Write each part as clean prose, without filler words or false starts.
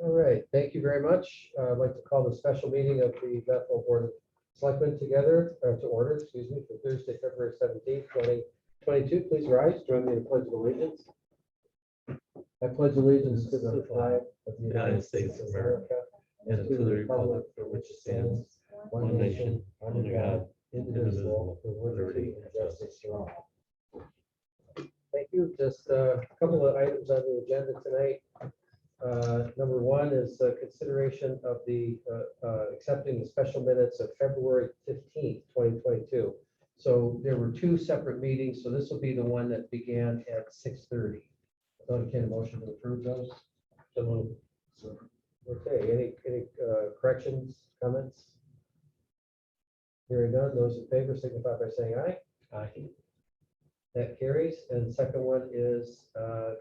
All right, thank you very much. I'd like to call the special meeting of the Bethel Board of Selectmen together, to order, excuse me, for Thursday, February 17th, 2022. Please rise, join me in the Pledge of Allegiance. I pledge allegiance to the flag of the United States of America and to the republic for which it stands, one nation, under God, indivisible, with liberty and justice for all. Thank you. Just a couple of items on the agenda tonight. Number one is consideration of the accepting the special minutes of February 15th, 2022. So there were two separate meetings, so this will be the one that began at 6:30. So can a motion to approve those? So moved. Okay, any corrections, comments? Hearing none, those in favor signify by saying aye. Aye. That carries. And the second one is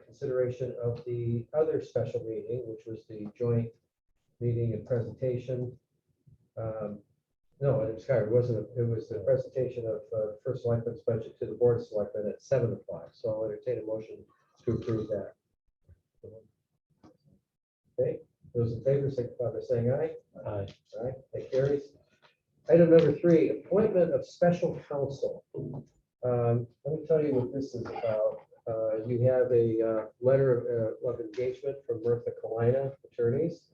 consideration of the other special meeting, which was the joint meeting and presentation. No, it wasn't. It was the presentation of first selectmen's budget to the board of selectmen at 7 o'clock. So I'll entertain a motion to approve that. Okay, those in favor signify by saying aye. Aye. All right, that carries. Item number 3, appointment of special counsel. Let me tell you what this is about. You have a letter of engagement from Bertha Kalina Attorneys.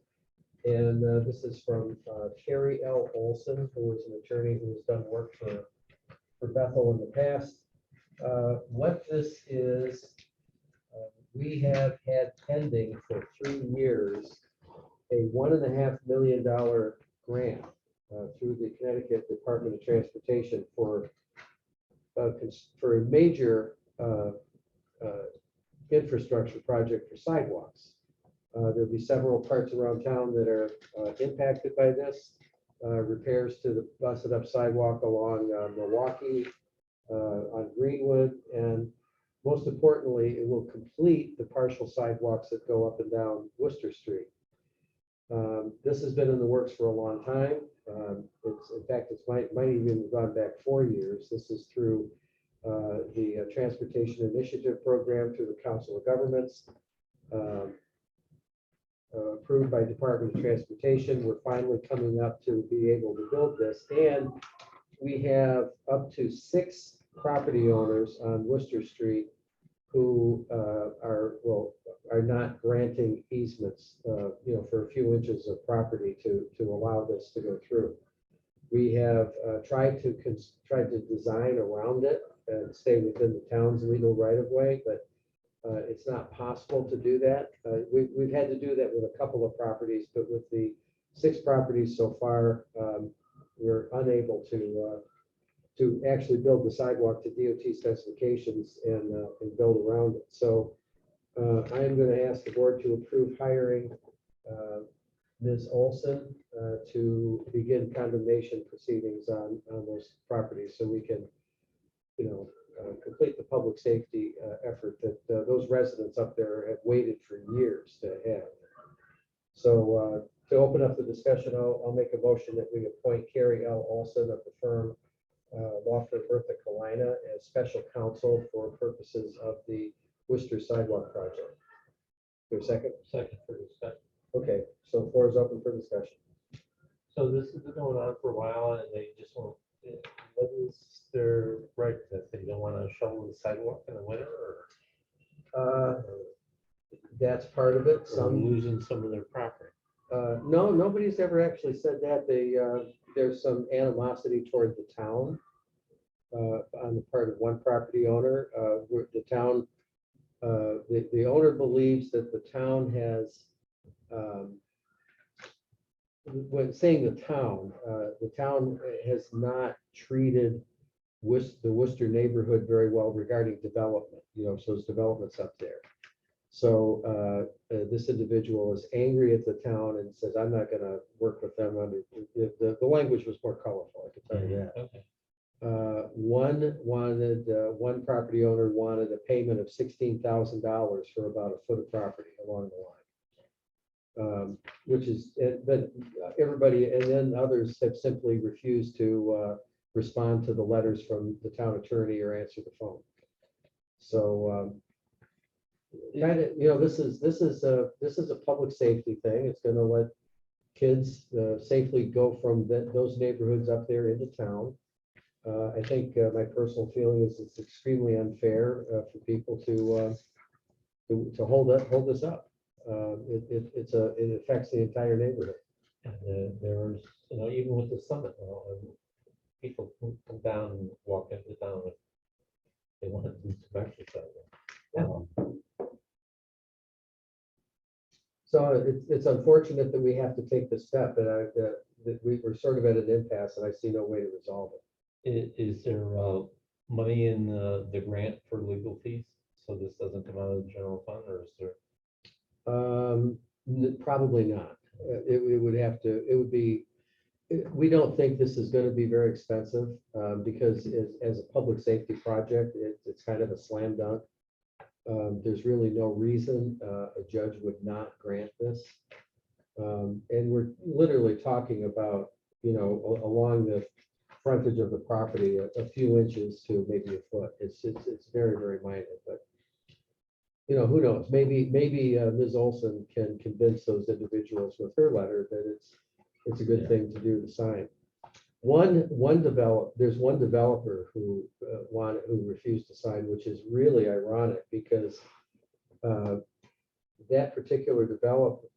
And this is from Carrie L. Olson, who is an attorney who has done work for Bethel in the past. What this is, we have had pending for 3 years a $1.5 million grant through the Connecticut Department of Transportation for a major infrastructure project for sidewalks. There'll be several parts around town that are impacted by this. Repairs to the busted up sidewalk along Milwaukee, on Greenwood, and most importantly, it will complete the partial sidewalks that go up and down Worcester Street. This has been in the works for a long time. In fact, it might even have gone back 4 years. This is through the Transportation Initiative Program through the Council of Governments, approved by Department of Transportation. We're finally coming up to be able to build this, and we have up to 6 property owners on Worcester Street who are not granting easements, for a few inches of property to allow this to go through. We have tried to design around it and stay within the town's legal right of way, but it's not possible to do that. We've had to do that with a couple of properties, but with the 6 properties so far, we're unable to actually build the sidewalk to DOT specifications and build around it. So I am going to ask the board to approve hiring Ms. Olson to begin condemnation proceedings on those properties, so we can, complete the public safety effort that those residents up there have waited for years to have. So to open up the discussion, I'll make a motion that we appoint Carrie L. Olson of the firm law firm Bertha Kalina as special counsel for purposes of the Worcester sidewalk project. Is there a second? Second for discussion. Okay, so the floor is open for discussion. So this has been going on for a while, and they just won't. What is their right that they don't want to shovel the sidewalk in the winter, or That's part of it. some losing some of their property? No, nobody's ever actually said that. There's some animosity toward the town on the part of one property owner. The town, the owner believes that the town has, when saying the town has not treated the Worcester neighborhood very well regarding development. So there's developments up there. So this individual is angry at the town and says, I'm not going to work with them. The language was more colorful, I can tell you that. Okay. One property owner wanted a payment of $16,000 for about a foot of property along the line, which is, but everybody, and then others have simply refused to respond to the letters from the town attorney or answer the phone. So kind of, this is a public safety thing. It's gonna let kids safely go from those neighborhoods up there into town. I think my personal feeling is it's extremely unfair for people to hold this up. It affects the entire neighborhood. And there's, even with the summit, people who come down and walk into town if they want to do some exercise. Yeah. So it's unfortunate that we have to take this step, and that we're sort of at an impasse, and I see no way to resolve it. Is there money in the grant for legal fees? So this doesn't come out of the general fund, or is there? Probably not. It would have to, it would be, we don't think this is going to be very expensive because as a public safety project, it's kind of a slam dunk. There's really no reason a judge would not grant this. And we're literally talking about, along the frontage of the property, a few inches to maybe a foot. It's very, very minor, but who knows? Maybe Ms. Olson can convince those individuals with her letter that it's a good thing to do to sign. There's one developer who refused to sign, which is really ironic because that particular developer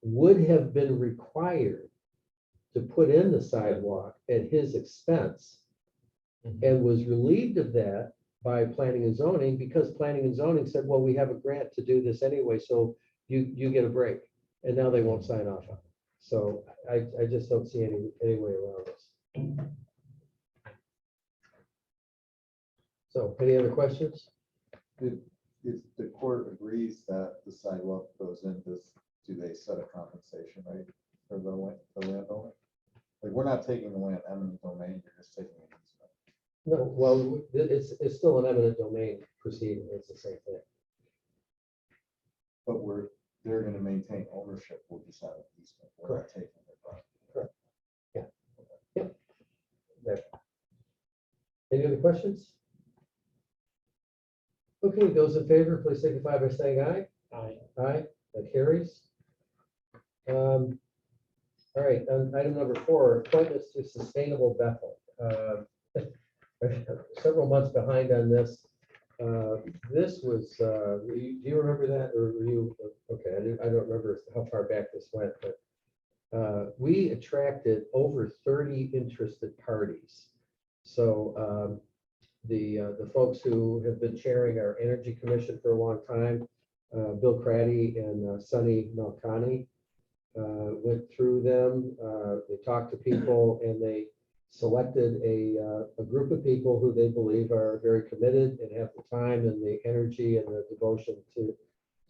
would have been required to put in the sidewalk at his expense and was relieved of that by planning and zoning because planning and zoning said, well, we have a grant to do this anyway, so you get a break. And now they won't sign off on it. So I just don't see any way around this. So any other questions? If the court agrees that the sidewalk goes in, do they set a compensation rate for the landowner? Like, we're not taking the land eminent domain, you're just taking it. No, well, it's still an eminent domain proceeding. It's the same thing. But they're gonna maintain ownership, we'll just have an easement. We're not taking their property. Correct. There. Any other questions? Okay, those in favor, please signify by saying aye. Aye. Aye, that carries. All right, item number 4, appointments to Sustainable Bethel. Several months behind on this. This was, do you remember that, or were you, okay, I don't remember how far back this went, but we attracted over 30 interested parties. So the folks who have been chairing our Energy Commission for a long time, Bill Craddy and Sonny Malkani, went through them. They talked to people and they selected a group of people who they believe are very committed and have the time and the energy and the devotion to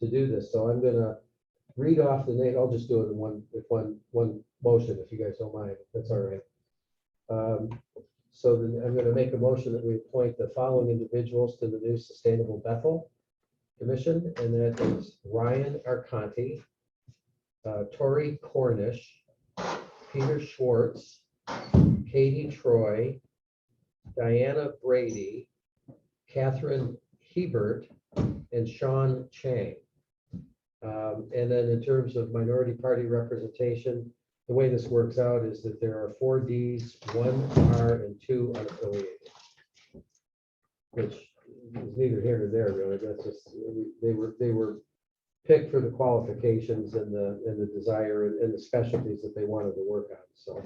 do this. So I'm going to read off the name. I'll just do it in one motion if you guys don't mind. That's all right. So then I'm going to make a motion that we appoint the following individuals to the new Sustainable Bethel Commission, and that is Ryan Arconti, Tori Cornish, Peter Schwartz, Katie Troy, Diana Brady, Catherine Hebert, and Sean Chang. And then in terms of minority party representation, the way this works out is that there are 4 Ds, 1 R, and 2 unaffiliated, which is neither here nor there, really. That's just, they were picked for the qualifications and the desire and the specialties that they wanted to work on. So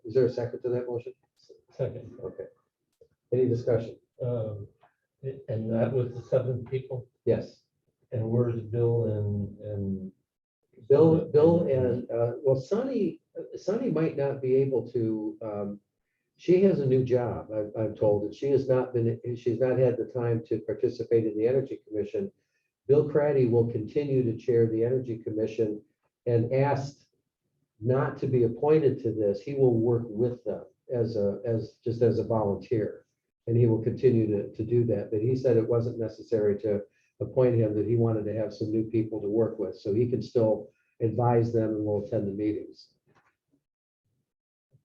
is there a second to that motion? Second. Okay. Any discussion? And that was the 7 people? Yes. And where's Bill and Bill and well, Sonny might not be able to. She has a new job. I'm told, and she's not had the time to participate in the Energy Commission. Bill Craddy will continue to chair the Energy Commission, and asked not to be appointed to this. He will work with them as a volunteer, and he will continue to do that. But he said it wasn't necessary to appoint him, that he wanted to have some new people to work with, so he can still advise them and will attend the meetings.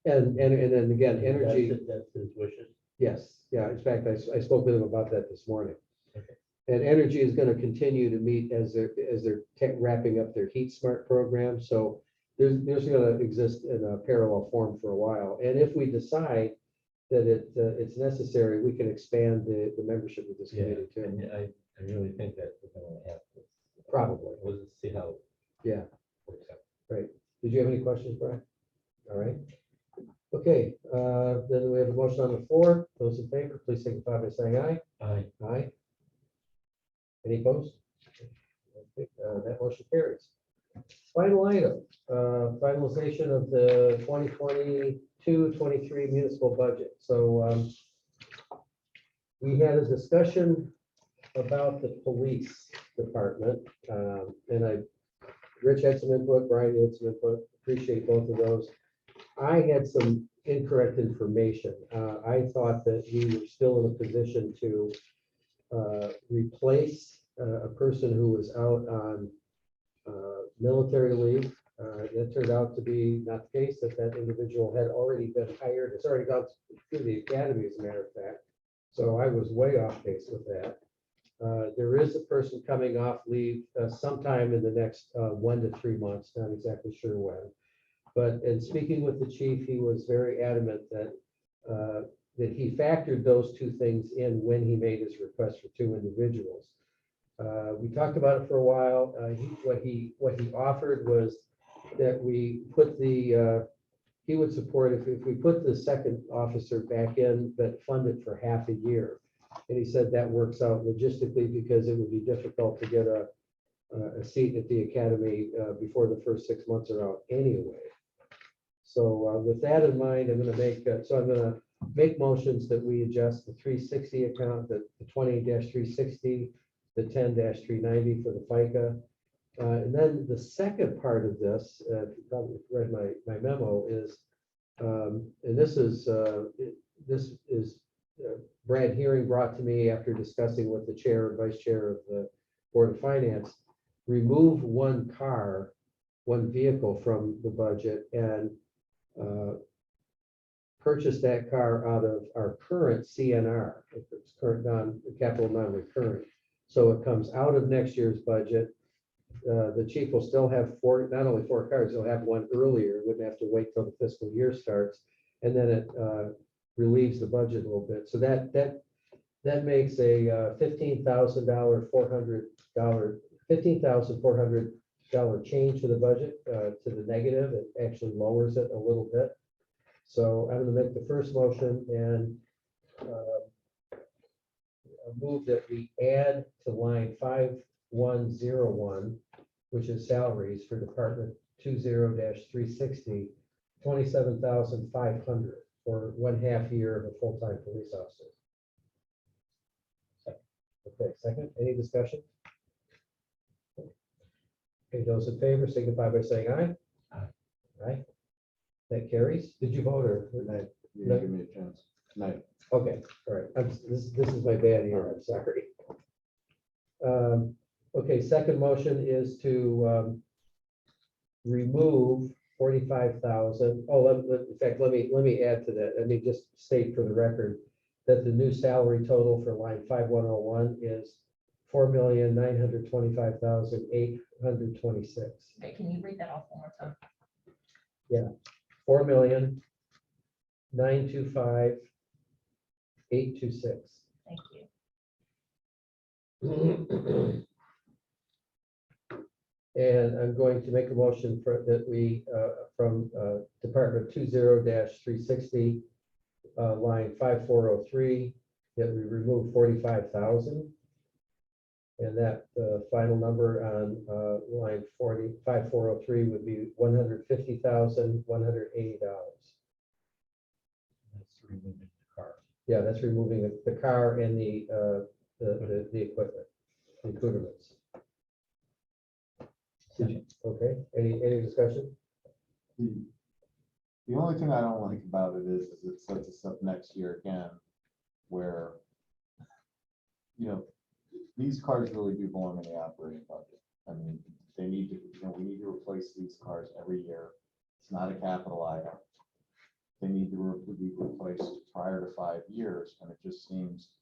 And then again, energy. That's his wishes. Yes, yeah. In fact, I spoke with him about that this morning. And Energy is gonna continue to meet as they're wrapping up their Heat Smart program, so there's gonna exist in a parallel form for a while. And if we decide that it's necessary, we can expand the membership of this Yeah, committee too. and I really think that we're gonna have to. Probably. We'll just see how. Yeah. it works out. Did you have any questions, Brian? All right. Okay, then we have a motion on the floor. Those in favor, please signify by saying aye. Aye. Aye. Any opposed? Okay, that motion carries. Final item, finalization of the 2022-23 municipal budget. So we had a discussion about the police department, and Rich had some input, Brian had some input, appreciate both of those. I had some incorrect information. I thought that we were still in a position to replace a person who was out on military leave. That turned out to be not the case, that individual had already been hired. It's already gone through the academy, as a matter of fact. So I was way off base with that. There is a person coming off leave sometime in the next 1 to 3 months, not exactly sure when. But in speaking with the chief, he was very adamant that he factored those two things in when he made his request for 2 individuals. We talked about it for a while. What he offered was that we put he would support if we put the second officer back in, but fund it for half a year. And he said that works out logistically because it would be difficult to get a seat at the academy before the first 6 months are out anyway. So with that in mind, I'm going to make motions that we adjust the 360 account, the 20-360, the 10-390 for the FICA. And then the second part of this, if you probably read my memo, is, and this is Brad Hearing brought to me after discussing with the chair and vice chair of the Board of Finance, remove one vehicle from the budget and purchase that car out of our current CNR, it's current capital non-recurring. So it comes out of next year's budget. The chief will still have not only 4 cars, he'll have one earlier, wouldn't have to wait till the fiscal year starts. And then it relieves the budget a little bit. So that makes a $15,400 change to the budget, to the negative. It actually lowers it a little bit. So I'm going to make the first motion and move that we add to line 5101, which is salaries for Department 20-360, $27,500 for 1/2 year of a full-time police officer. Okay, second, any discussion? Okay, those in favor signify by saying aye. Aye. Aye. That carries. Did you vote or? Night. You didn't give me a chance. Night. Okay, all right. This is my bad here. I'm sorry. Okay, second motion is to remove 45,000. Oh, in fact, let me add to that. Let me just state for the record that the new salary total for line 5101 is $4,925,826. Okay, can you read that off one more time? 4,925,826. Thank you. And I'm going to make a motion for that we from Department 20-360, line 5403, that we remove 45,000. And that the final number on line 5403 would be $150,180. That's removing the car. Yeah, that's removing the car and the equipment, the accoutrements. Okay, any discussion? The only thing I don't like about it is it sets us up next year again, where, these cars really do belong in the operating budget. I mean, they need to, we need to replace these cars every year. It's not a capital item. They need to be replaced prior to 5 years, and it just seems,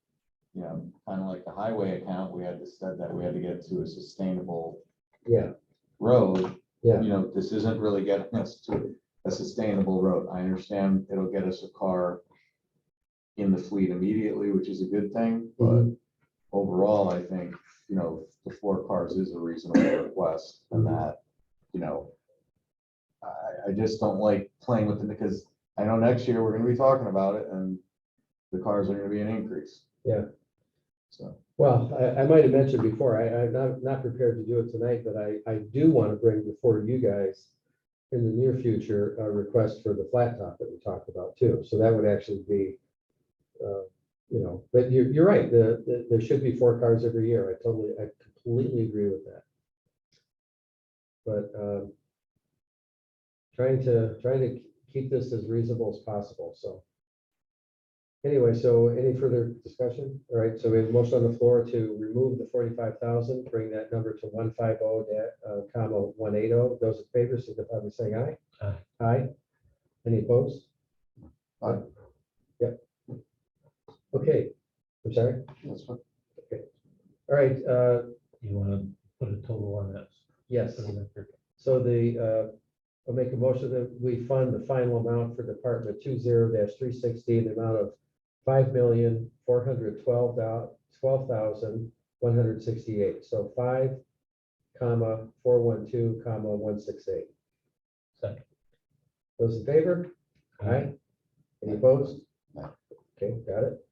you know, kind of like the highway account, we had to said that we had to get to a sustainable Yeah, road. yeah, You know, this isn't really getting us to a sustainable road. I understand it'll get us a car in the fleet immediately, which is a good thing, but Mhm. overall, I think, you know, the 4 cars is a reasonable request, and that, you know, I just don't like playing with it, because I know next year we're gonna be talking about it, and the cars are gonna be an increase. Yeah. So, well, I might have mentioned before, I'm not prepared to do it tonight, but I do want to bring before you guys in the near future, a request for the flat top that we talked about too. So that would actually be, you know, but you're right, there should be 4 cars every year. I completely agree with that. But trying to keep this as reasonable as possible, so. Anyway, so any further discussion? All right, so we have a motion on the floor to remove the 45,000, bring that number to 150, comma 180. Those in favor, signify by saying aye. Aye. Aye. Any opposed? Aye. Yep. Okay, I'm sorry. that's what, All right, You want to put a total on that? yes. For the record? So I'll make a motion that we fund the final amount for Department 20-360 in the amount of $5,412,168. So 5,412,168. Second. Those in favor? Aye. Any opposed? No. Okay, got it.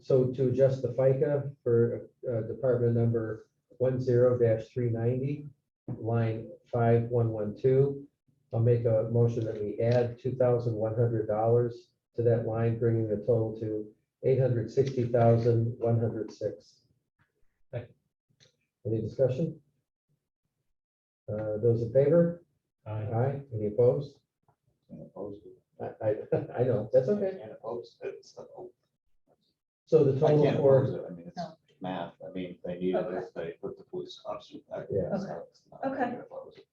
So to adjust the FICA for Department number 10-390, line 5112, I'll make a motion that we add $2,100 to that line, bringing the total to $860,106. Second. Any discussion? Those in favor? Aye. Aye. Any opposed? can't oppose it. I know, that's okay. Can't oppose it, so. So the I total can't for, oppose it, I mean, it's No. math, I mean, if they need it, Okay. if they put the police officer back. Yeah. so it's not- I Okay. can't oppose it.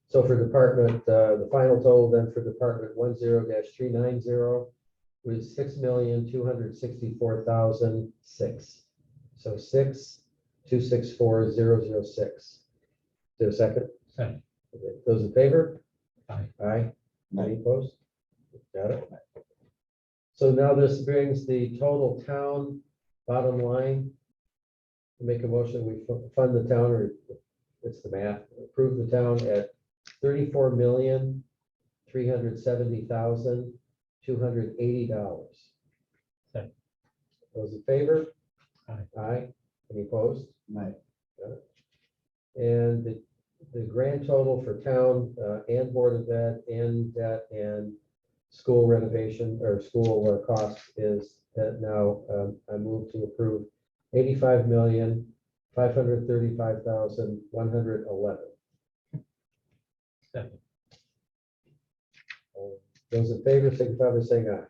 so for department, the final total then for Department 10-390 was $6,264,006. So 6,264,006. Is there a second? Second. Okay, those in favor? Aye. Aye. No. Any opposed? Got it. So now this brings the total town bottom line. Make a motion, we fund the town, or it's the math, approve the town at $34,370,280. Second. Those in favor? Aye. Aye. Any opposed? Right. And the grand total for town and Board of Ed and debt and school renovation or school costs is that now I move to approve $85,535,111. Second. Those in favor, signify by saying aye.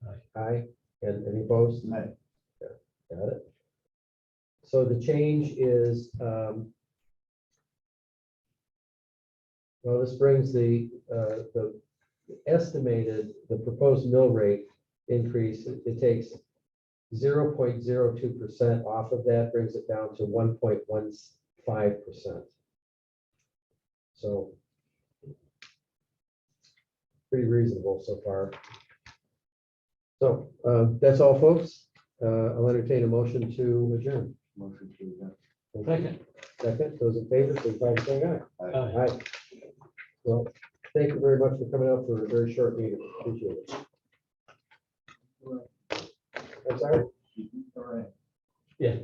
Aye. Aye, and any opposed? Right. Got it. So the change is, well, this brings the estimated, the proposed mill rate increase, it takes 0.02% off of that, brings it down to 1.15%. So pretty reasonable so far. So that's all, folks. I'll entertain a motion to adjourn. Motion to adjourn. Second. Second, those in favor, signify by saying aye. Aye. Aye. Aye. Well, thank you very much for coming out for a very short meeting. Appreciate it. I'm sorry? All right. Yeah.